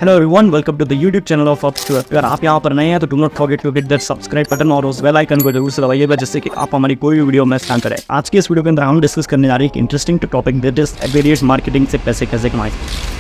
Hello everyone, welcome to the YouTube channel of Upstore. अगर आप यहाँ पर नए हैं तो do not forget to hit that subscribe button और उस बेल आइकन को जरूर से दबाइएगा, जिससे कि आप हमारी कोई भी वीडियो मिस ना करें। आज की इस वीडियो के अंदर हम डिस्कस करने जा रहे हैं एक interesting topic, that is affiliate marketing से पैसे कैसे कमाएं।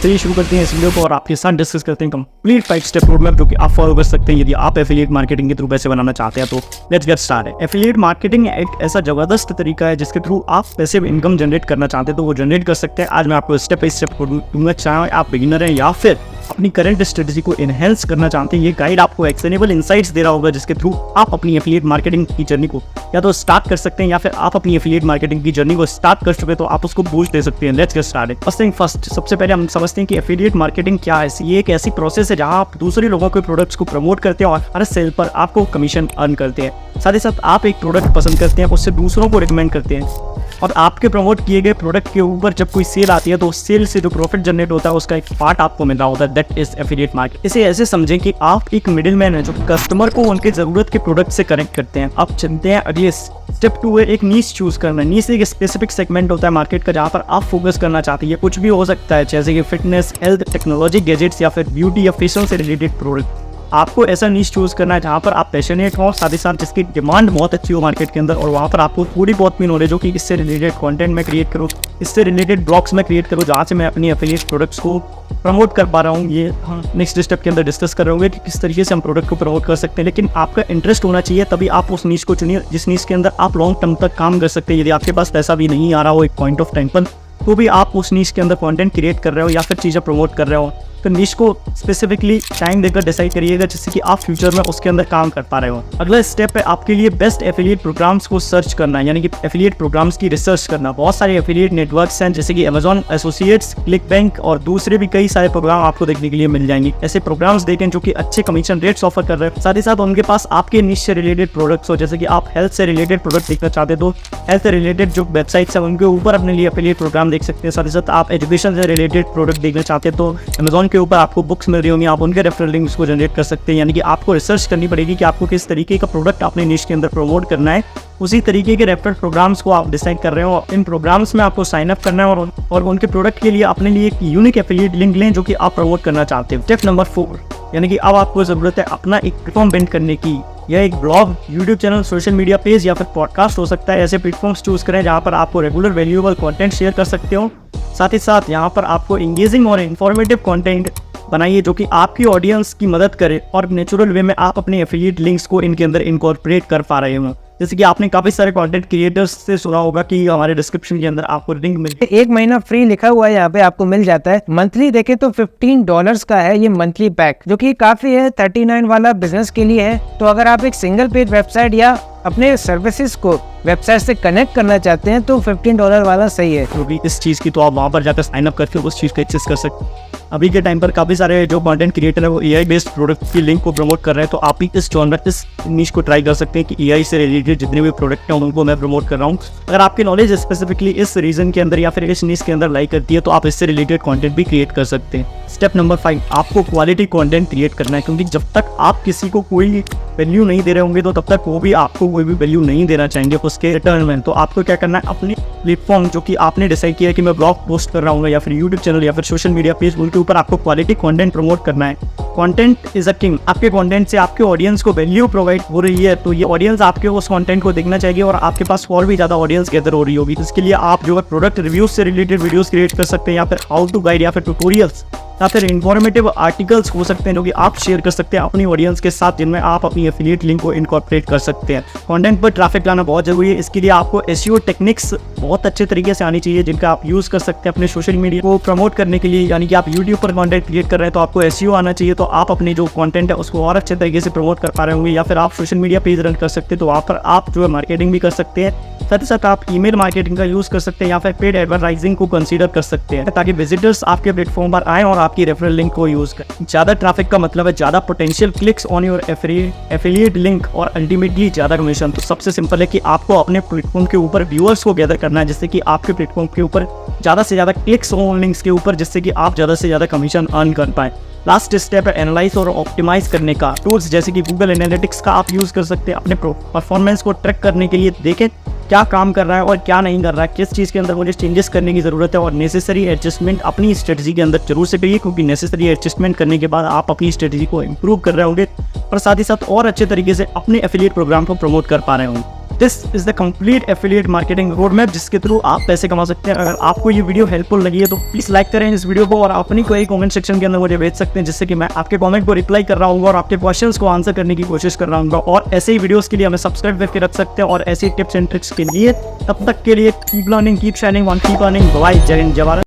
चलिए शुरू करते हैं इस वीडियो को और आपके साथ डिस्कस करते हैं कंप्लीट 5 स्टेप रोड मैप जो कि आप फॉलो कर सकते हैं यदि आप एफिलिएट मार्केटिंग के थ्रू पैसे बनाना चाहते हैं। तो let's get started. Affiliate marketing एक ऐसा जबरदस्त तरीका है जिसके थ्रू आप पैसिव इनकम जनरेट करना चाहते हैं तो वो जनरेट कर सकते हैं। आज मैं आपको स्टेप बाय स्टेप दूंगा, चाहे आप बिगिनर हैं या फिर अपनी करंट स्ट्रेटजी को एनहेंस करना चाहते हैं। ये गाइड आपको एक्शनेबल इनसाइट्स दे रहा होगा जिसके थ्रू आप अपनी एफिलिएट मार्केटिंग की जर्नी को या तो स्टार्ट कर सकते हैं या फिर आप अपनी एफिलिएट मार्केटिंग की जर्नी को स्टार्ट कर चुके तो आप उसको बूस्ट दे सकते हैं। Let's get started. First thing first, सबसे पहले हम समझते हैं कि एफिलिएट मार्केटिंग क्या है। ये एक ऐसी प्रोसेस है जहां आप दूसरे लोगों के प्रोडक्ट्स को प्रमोट करते हैं और हर सेल पर आपको कमीशन अर्न करते हैं। साथ ही साथ आप एक प्रोडक्ट पसंद करते हैं, उससे दूसरों को रिकमेंड करते हैं और आपके प्रमोट किए गए प्रोडक्ट के ऊपर जब कोई सेल आती है तो उस सेल से जो प्रॉफिट जनरेट होता है उसका एक पार्ट आपको मिल रहा होता है। That is affiliate market. इसे ऐसे समझें कि आप एक मिडिल मैन है जो कस्टमर को उनके जरूरत के प्रोडक्ट से कनेक्ट करते हैं। अब चलते हैं अगले स्टेप 2 है एक नीश चूज करना। नीश एक स्पेसिफिक सेगमेंट होता है मार्केट का जहाँ पर आप फोकस करना चाहते हैं। कुछ भी हो सकता है जैसे कि फिटनेस, हेल्थ, टेक्नोलॉजी, गैजेट्स या फिर ब्यूटी या फैशन से रिलेटेड प्रोडक्ट। आपको ऐसा नीश चूज करना है जहाँ पर आप पैशनेट हो, साथ ही साथ जिसकी डिमांड बहुत अच्छी हो मार्केट के अंदर और वहाँ पर आपको थोड़ी बहुत भी नॉलेज हो कि इससे रिलेटेड कंटेंट मैं क्रिएट करूँ, इससे रिलेटेड ब्लॉग्स में क्रिएट करूँ जहाँ से मैं अपनी एफिलिएट प्रोडक्ट्स को प्रमोट कर पा रहा हूँ। ये नेक्स्ट स्टेप के अंदर डिस्कस कर रहे होंगे कि किस तरीके से हम प्रोडक्ट को प्रमोट कर सकते हैं, लेकिन आपका इंटरेस्ट होना चाहिए तभी आप उस नीश को चुनिए जिस नीश के अंदर आप लॉन्ग टर्म तक काम कर सकते हैं। यदि आपके पास पैसा भी नहीं आ रहा हो एक पॉइंट ऑफ टाइम पर तो भी आप उस नीश के अंदर कंटेंट क्रिएट कर रहे हो या फिर चीज़ें प्रमोट कर रहे हो तो नीश को स्पेसिफिकली टाइम देकर डिसाइड करिएगा जिससे कि आप फ्यूचर में उसके अंदर काम कर पा रहे हो। अगला स्टेप है आपके लिए बेस्ट एफिलिएट प्रोग्राम्स को सर्च करना, यानी कि एफिलिएट प्रोग्राम्स की रिसर्च करना। बहुत सारे एफिलिएट नेटवर्क्स हैं जैसे कि Amazon एसोसिएट्स, क्लिकबैंक और दूसरे भी कई सारे प्रोग्राम आपको देखने के लिए मिल जाएंगे। ऐसे प्रोग्राम्स देखें जो कि अच्छे कमीशन रेट्स ऑफर कर रहे हैं, साथ ही साथ उनके पास आपके नीश से रिलेटेड प्रोडक्ट्स हो। जैसे कि आप हेल्थ से रिलेटेड प्रोडक्ट देखना चाहते तो हेल्थ से रिलेटेड जो वेबसाइट्स हैं उनके ऊपर अपने लिए एफिलिएट प्रोग्राम देख सकते हैं। साथ ही साथ आप एजुकेशन से रिलेटेड प्रोडक्ट देखना चाहते हैं तो Amazon के ऊपर आपको बुक्स मिल रही होंगी, आप उनके रेफरल लिंक्स को जनरेट कर सकते हैं। यानी कि आपको रिसर्च करनी पड़ेगी कि आपको किस तरीके का प्रोडक्ट अपने निश के अंदर प्रमोट करना है, उसी तरीके के रेफरल प्रोग्राम्स को आप डिसाइड कर रहे हो। इन प्रोग्राम्स में आपको साइन अप करना है और उनके प्रोडक्ट के लिए अपने लिए एक यूनिक एफिलिएट लिंक लें जो कि आप प्रमोट करना चाहते हैं। स्टेप नंबर 4, यानी कि अब आपको जरूरत है अपना एक प्लेटफॉर्म बिल्ड करने की। यह एक blog, YouTube channel, social media page या फिर पॉडकास्ट हो सकता है। ऐसे प्लेटफॉर्म्स चूज करें जहाँ पर आपको रेगुलर वैल्यूएबल कंटेंट शेयर कर सकते हो। साथ ही साथ यहाँ पर आपको इंगेजिंग और इन्फॉर्मेटिव कंटेंट बनाइए जो कि आपकी ऑडियंस की मदद करे और नेचुरल वे में आप अपने एफिलिएट लिंक्स को इनके अंदर इनकॉर्पोरेट कर पा रहे हो। जैसे कि आपने काफी सारे कंटेंट क्रिएटर्स से सुना होगा कि हमारे डिस्क्रिप्शन के अंदर आपको लिंक मिल 1 महीना फ्री लिखा हुआ है, यहाँ पे आपको मिल जाता है। मंथली देखे तो $15 का है ये मंथली पैक, जो कि काफी है। 39 वाला बिजनेस के लिए है। तो अगर आप एक सिंगल पेज वेबसाइट या अपने सर्विसेज को वेबसाइट से कनेक्ट करना चाहते हैं तो $15 वाला सही है। क्योंकि इस चीज़ की तो आप वहाँ पर जाकर साइन अप करके उस चीज़ का एक्सेस कर सकते हैं। अभी के टाइम पर काफ़ी सारे जो कंटेंट क्रिएटर है वो एआई बेस्ड प्रोडक्ट की लिंक को प्रमोट कर रहे हैं, तो आप भी इस जॉनर इस निश को ट्राई कर सकते हैं कि एआई से रिलेटेड जितने भी प्रोडक्ट हैं उनको मैं प्रमोट कर रहा हूँ। अगर आपकी नॉलेज स्पेसिफिकली इस रीजन के अंदर या फिर इस निश के अंदर लाई करती है तो आप इससे रिलेटेड कंटेंट भी क्रिएट कर सकते हैं। स्टेप नंबर 5, आपको क्वालिटी कंटेंट क्रिएट करना है, क्योंकि जब तक आप किसी को कोई वैल्यू नहीं दे रहे होंगे तो तब तक वो भी आपको कोई भी वैल्यू नहीं देना चाहेंगे उसके रिटर्न में। तो आपको क्या करना है, अपनी प्लेटफॉर्म जो कि आपने डिसाइड किया है कि मैं ब्लॉग पोस्ट कर रहा हूँ या फिर यूट्यूब चैनल या फिर सोशल मीडिया पेज, उनके ऊपर आपको क्वालिटी कंटेंट प्रमोट करना है। Content is a king. आपके कंटेंट से आपके ऑडियंस को वैल्यू प्रोवाइड हो रही है तो ये ऑडियंस आपके उस कंटेंट को देखना चाहिए और आपके पास और भी ज़्यादा ऑडियंस गैदर हो रही होगी। इसके लिए आप जो है प्रोडक्ट रिव्यूज से रिलेटेड वीडियोस क्रिएट कर सकते हैं या फिर हाउ टू गाइड या फिर ट्यूटोरियल्स या फिर इन्फॉर्मेटिव आर्टिकल्स हो सकते हैं जो कि आप शेयर कर सकते हैं अपनी ऑडियंस के साथ, जिनमें आप अपनी एफिलिएट लिंक को इनकॉर्पोरेट कर सकते हैं। कंटेंट पर ट्रैफिक लाना बहुत जरूरी है। इसके लिए आपको एसईओ टेक्निक्स बहुत अच्छे तरीके से आनी चाहिए जिनका आप यूज़ कर सकते हैं अपने सोशल मीडिया को प्रमोट करने के लिए। यानी कि आप यूट्यूब पर कंटेंट क्रिएट कर रहे हैं तो आपको एसईओ आना चाहिए, तो आप अपने जो कंटेंट है उसको और अच्छे तरीके से प्रमोट कर पा रहे होंगे। या फिर आप सोशल मीडिया पेज रन कर सकते हैं तो वहाँ पर आप जो है मार्केटिंग भी कर सकते हैं। साथ ही साथ आप ईमेल मार्केटिंग का यूज़ कर सकते हैं या फिर पेड एडवर्टाइजिंग को कंसीडर कर सकते हैं ताकि विजिटर्स आपके प्लेटफॉर्म पर आएँ और आपकी रेफरल लिंक को यूज़ करें। ज़्यादा ट्रैफिक का मतलब है ज़्यादा potential clicks on your affiliate link और अल्टीमेटली ज़्यादा कमीशन। तो सबसे सिंपल है कि आपको अपने प्लेटफॉर्म के ऊपर व्यूअर्स को गैदर करना है जिससे कि आपके प्लेटफॉर्म के ऊपर ज़्यादा से ज़्यादा क्लिक्स ऑन लिंक्स के ऊपर, जिससे कि आप ज़्यादा से ज़्यादा कमीशन अर्न कर पाएँ। लास्ट स्टेप है एनालाइज और ऑप्टिमाइज करने का। टूल्स जैसे कि गूगल एनालिटिक्स का आप यूज़ कर सकते हैं अपने परफॉर्मेंस को ट्रैक करने के लिए। देखें क्या काम कर रहा है और क्या नहीं कर रहा है, किस चीज़ के अंदर मुझे चेंजेस करने की ज़रूरत है, और नेसेसरी एडजस्टमेंट अपनी स्ट्रेटजी के अंदर जरूर से करिए, क्योंकि नेसेसरी एडजस्टमेंट करने के बाद आप अपनी स्ट्रेटजी को इंप्रूव कर रहे होंगे और साथ ही साथ और अच्छे तरीके से अपने एफिलिएट प्रोग्राम को प्रमोट कर पा रहे होंगे। This is the complete affiliate marketing road map जिसके थ्रू आप पैसे कमा सकते हैं। अगर आपको ये वीडियो हेल्पफुल लगी है तो प्लीज लाइक करें इस वीडियो को और अपनी कोई कमेंट सेक्शन के अंदर मुझे भेज सकते हैं, जिससे कि मैं आपके कमेंट को रिप्लाई कर रहा हूँ और आपके क्वेश्चंस को आंसर करने की कोशिश कर रहा हूँ। और ऐसे ही वीडियोस के लिए हमें सब्सक्राइब करके रख सकते हैं और ऐसे टिप्स एंड ट्रिक्स के लिए तब तक के लिए keep learning, keep shining, keep earning. Bye, जय हिंद, जय भारत।